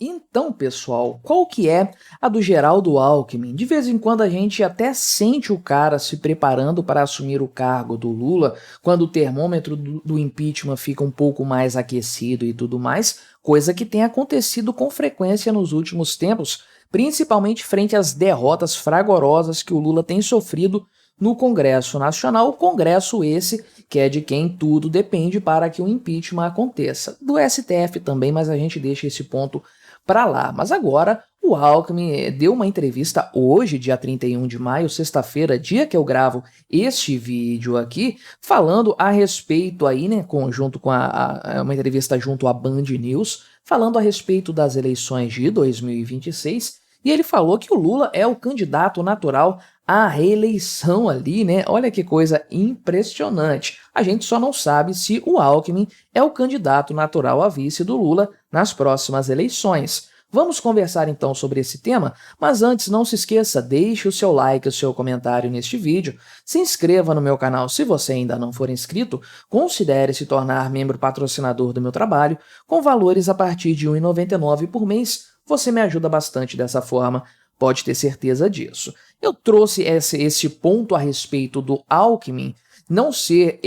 Então, pessoal, qual que é a do Geraldo Alckmin? De vez em quando a gente até sente o cara se preparando para assumir o cargo do Lula, quando o termômetro do impeachment fica um pouco mais aquecido e tudo mais, coisa que tem acontecido com frequência nos últimos tempos, principalmente frente às derrotas fragorosas que o Lula tem sofrido no Congresso Nacional, Congresso esse que é de quem tudo depende para que o impeachment aconteça. Do STF também, mas a gente deixa esse ponto para lá. Mas agora o Alckmin deu uma entrevista hoje, dia 31 de maio, sexta-feira, dia que eu gravo este vídeo aqui, falando a respeito aí, né, junto com uma entrevista junto à Band News, falando a respeito das eleições de 2026, e ele falou que o Lula é o candidato natural à reeleição ali, né? Olha que coisa impressionante. A gente só não sabe se o Alckmin é o candidato natural a vice do Lula nas próximas eleições. Vamos conversar então sobre esse tema, mas antes não se esqueça, deixe o seu like, o seu comentário neste vídeo, se inscreva no meu canal se você ainda não for inscrito, considere se tornar membro patrocinador do meu trabalho, com valores a partir de R$ 1,99 por mês, você me ajuda bastante dessa forma, pode ter certeza disso. Eu trouxe esse ponto a respeito do Alckmin não ser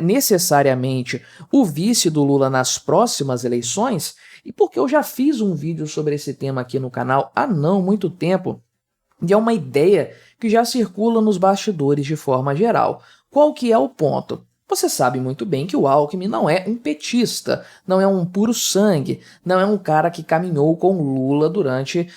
necessariamente o vice do Lula nas próximas eleições, e porque eu já fiz um vídeo sobre esse tema aqui no canal há não muito tempo, e é uma ideia que já circula nos bastidores de forma geral. Qual que é o ponto? Você sabe muito bem que o Alckmin não é um petista, não é um puro sangue, não é um cara que caminhou com Lula durante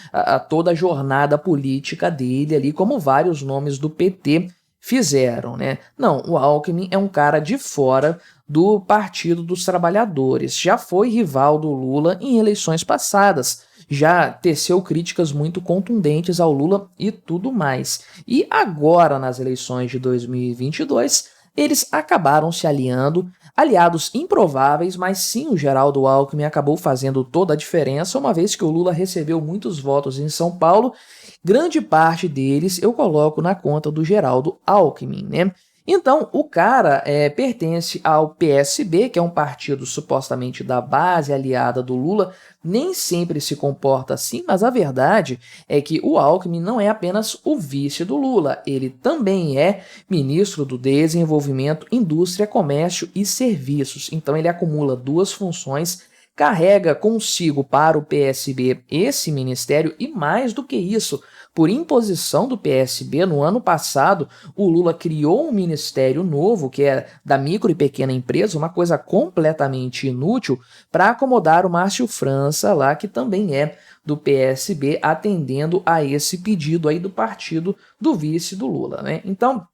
toda a jornada política dele ali, como vários nomes do PT fizeram, né? Não, o Alckmin é um cara de fora do Partido dos Trabalhadores, já foi rival do Lula em eleições passadas, já teceu críticas muito contundentes ao Lula e tudo mais. E agora, nas eleições de 2022, eles acabaram se aliando, aliados improváveis, mas sim o Geraldo Alckmin acabou fazendo toda a diferença, uma vez que o Lula recebeu muitos votos em São Paulo, grande parte deles eu coloco na conta do Geraldo Alckmin, né? Então, o cara pertence ao PSB, que é um partido supostamente da base aliada do Lula, nem sempre se comporta assim, mas a verdade é que o Alckmin não é apenas o vice do Lula, ele também é ministro do Desenvolvimento, Indústria, Comércio e Serviços. Então ele acumula duas funções, carrega consigo para o PSB esse ministério e mais do que isso, por imposição do PSB, no ano passado, o Lula criou um ministério novo, que é da micro e pequena empresa, uma coisa completamente inútil, para acomodar o Márcio França lá, que também é do PSB, atendendo a esse pedido aí do partido do vice do Lula, né? Então,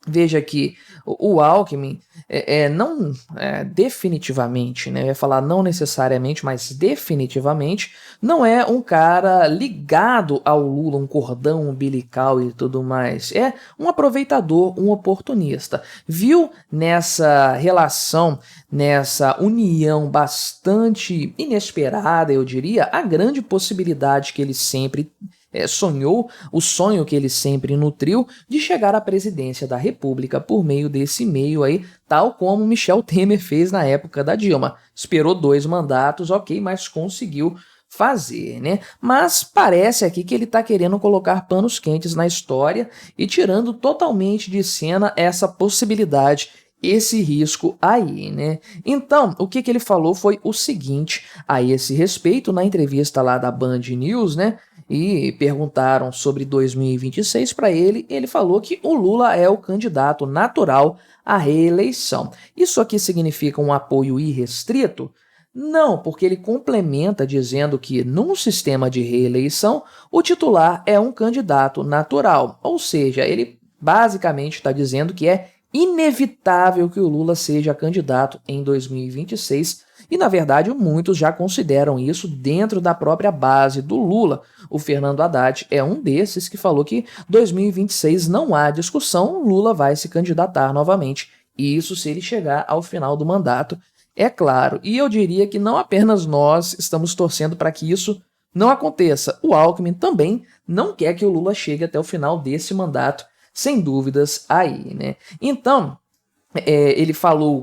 veja que o Alckmin definitivamente, né, eu ia falar não necessariamente, mas definitivamente, não é um cara ligado ao Lula, um cordão umbilical e tudo mais. É um aproveitador, um oportunista. Viu nessa relação, nessa união bastante inesperada, eu diria, a grande possibilidade que ele sempre sonhou, o sonho que ele sempre nutriu de chegar à presidência da República por meio desse meio aí, tal como Michel Temer fez na época da Dilma. Esperou 2 mandatos, ok, mas conseguiu fazer, né? Mas parece aqui que ele tá querendo colocar panos quentes na história e tirando totalmente de cena essa possibilidade, esse risco aí, né? Então, o que ele falou foi o seguinte a esse respeito na entrevista lá da Band News, né? E perguntaram sobre 2026 para ele, ele falou que o Lula é o candidato natural à reeleição. Isso aqui significa um apoio irrestrito? Não, porque ele complementa dizendo que num sistema de reeleição, o titular é um candidato natural, ou seja, ele basicamente está dizendo que é inevitável que o Lula seja candidato em 2026 e, na verdade, muitos já consideram isso dentro da própria base do Lula. O Fernando Haddad é um desses que falou que 2026 não há discussão, Lula vai se candidatar novamente. Isso se ele chegar ao final do mandato, é claro. E eu diria que não apenas nós estamos torcendo para que isso não aconteça. O Alckmin também não quer que o Lula chegue até o final desse mandato, sem dúvidas aí, né? Então, ele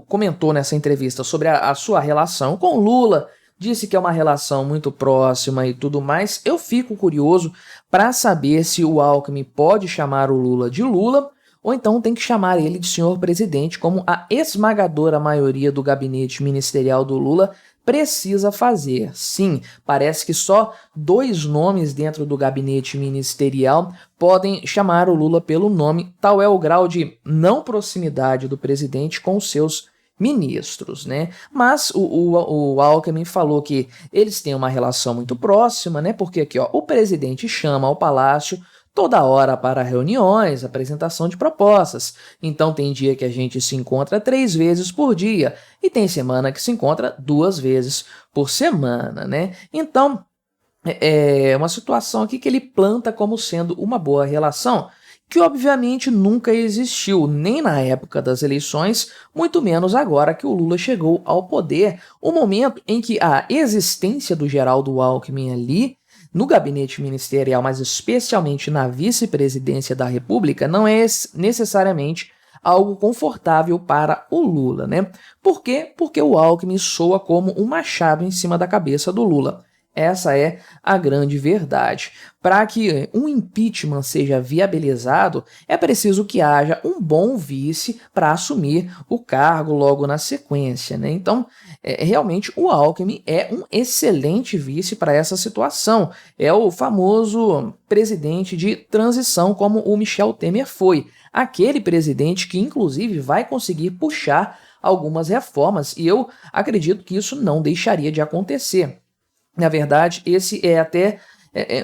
comentou nessa entrevista sobre a sua relação com Lula disse que é uma relação muito próxima e tudo mais. Eu fico curioso para saber se o Alckmin pode chamar o Lula de Lula, ou então tem que chamar ele de senhor presidente, como a esmagadora maioria do gabinete ministerial do Lula precisa fazer. Sim, parece que só 2 nomes dentro do gabinete ministerial podem chamar o Lula pelo nome, tal é o grau de não proximidade do presidente com os seus ministros, né? Mas o Alckmin falou que eles têm uma relação muito próxima, né? Porque aqui, ó, o presidente chama ao palácio toda hora para reuniões, apresentação de propostas. Então tem dia que a gente se encontra 3 vezes por dia e tem semana que se encontra 2 vezes por semana, né? Então é uma situação aqui que ele planta como sendo uma boa relação, que obviamente nunca existiu, nem na época das eleições, muito menos agora que o Lula chegou ao poder, o momento em que a existência do Geraldo Alckmin ali no gabinete ministerial, mas especialmente na vice-presidência da República, não é necessariamente algo confortável para o Lula, né? Por quê? Porque o Alckmin soa como um machado em cima da cabeça do Lula. Essa é a grande verdade. Para que um impeachment seja viabilizado, é preciso que haja um bom vice para assumir o cargo logo na sequência, né? Então, realmente, o Alckmin é um excelente vice para essa situação. É o famoso presidente de transição, como o Michel Temer foi. Aquele presidente que, inclusive, vai conseguir puxar algumas reformas, e eu acredito que isso não deixaria de acontecer. Na verdade, esse é até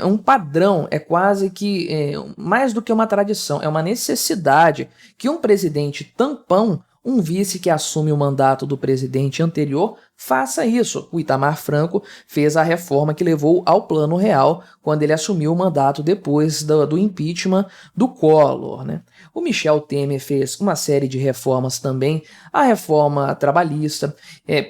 um padrão, é quase que mais do que uma tradição, é uma necessidade que um presidente tampão, um vice que assume o mandato do presidente anterior, faça isso. O Itamar Franco fez a reforma que levou ao Plano Real quando ele assumiu o mandato depois do impeachment do Collor, né? O Michel Temer fez uma série de reformas também, a reforma trabalhista,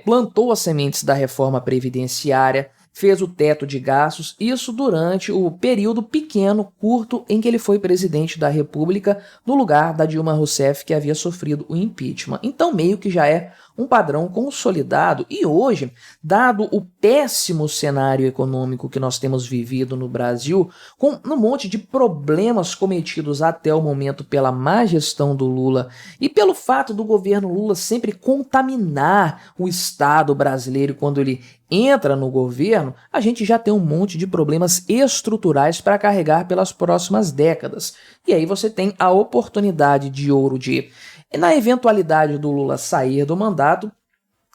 plantou as sementes da reforma previdenciária, fez o teto de gastos, isso durante o período pequeno, curto, em que ele foi presidente da República, no lugar da Dilma Rousseff, que havia sofrido o impeachment. Então, meio que já é um padrão consolidado, e hoje, dado o péssimo cenário econômico que nós temos vivido no Brasil, com um monte de problemas cometidos até o momento pela má gestão do Lula e pelo fato do governo Lula sempre contaminar o Estado brasileiro quando ele entra no governo, a gente já tem um monte de problemas estruturais para carregar pelas próximas décadas. E aí você tem a oportunidade de ouro de, na eventualidade do Lula sair do mandato,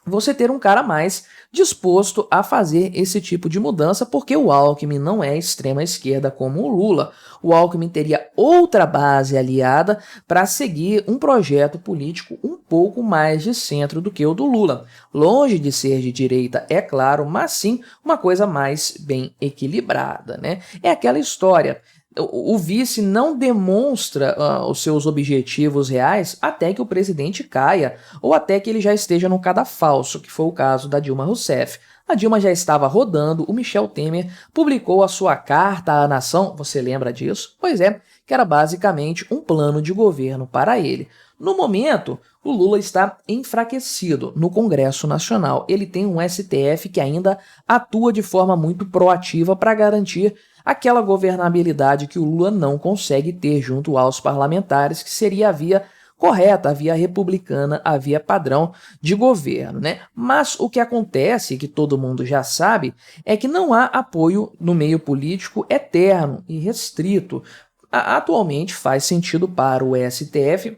você ter um cara mais disposto a fazer esse tipo de mudança, porque o Alckmin não é extrema esquerda como o Lula. O Alckmin teria outra base aliada para seguir um projeto político um pouco mais de centro do que o do Lula. Longe de ser de direita, é claro, mas sim uma coisa mais bem equilibrada, né? É aquela história. O vice não demonstra os seus objetivos reais até que o presidente caia ou até que ele já esteja no cadafalso, que foi o caso da Dilma Rousseff. A Dilma já estava rodando, o Michel Temer publicou a sua carta à nação, você lembra disso? Pois é, que era basicamente um plano de governo para ele. No momento, o Lula está enfraquecido no Congresso Nacional. Ele tem um STF que ainda atua de forma muito proativa para garantir aquela governabilidade que o Lula não consegue ter junto aos parlamentares, que seria a via correta, a via republicana, a via padrão de governo, né? Mas o que acontece, que todo mundo já sabe, é que não há apoio no meio político eterno e restrito. Atualmente faz sentido para o STF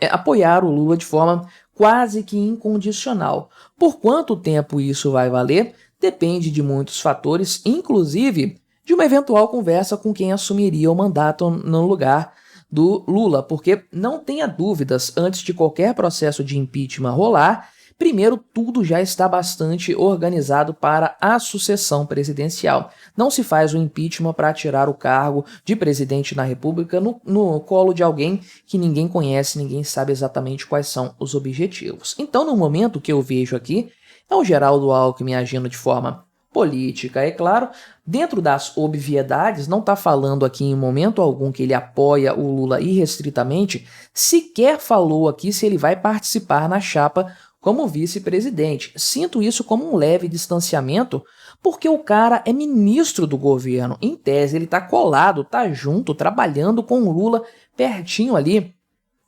apoiar o Lula de forma quase que incondicional. Por quanto tempo isso vai valer, depende de muitos fatores, inclusive de uma eventual conversa com quem assumiria o mandato no lugar do Lula, porque não tenha dúvidas, antes de qualquer processo de impeachment rolar, primeiro tudo já está bastante organizado para a sucessão presidencial. Não se faz o impeachment para tirar o cargo de presidente na República no colo de alguém que ninguém conhece, ninguém sabe exatamente quais são os objetivos. Então, no momento que eu vejo aqui, é o Geraldo Alckmin agindo de forma política, é claro, dentro das obviedades, não está falando aqui em momento algum que ele apoia o Lula irrestritamente, sequer falou aqui se ele vai participar na chapa como vice-presidente. Sinto isso como um leve distanciamento, porque o cara é ministro do governo. Em tese, ele está colado, está junto, trabalhando com o Lula pertinho ali,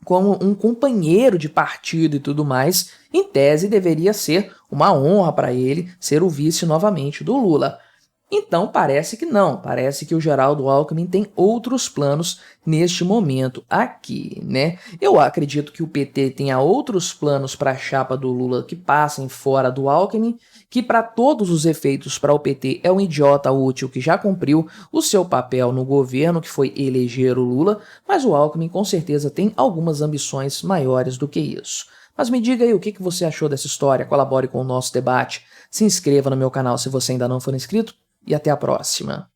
como um companheiro de partido e tudo mais. Em tese, deveria ser uma honra para ele ser o vice novamente do Lula. Então parece que não, parece que o Geraldo Alckmin tem outros planos neste momento aqui, né? Eu acredito que o PT tenha outros planos para a chapa do Lula que passem fora do Alckmin, que para todos os efeitos para o PT é um idiota útil que já cumpriu o seu papel no governo, que foi eleger o Lula, mas o Alckmin com certeza tem algumas ambições maiores do que isso. Mas me diga aí o que você achou dessa história, colabore com o nosso debate, se inscreva no meu canal se você ainda não for inscrito, e até a próxima.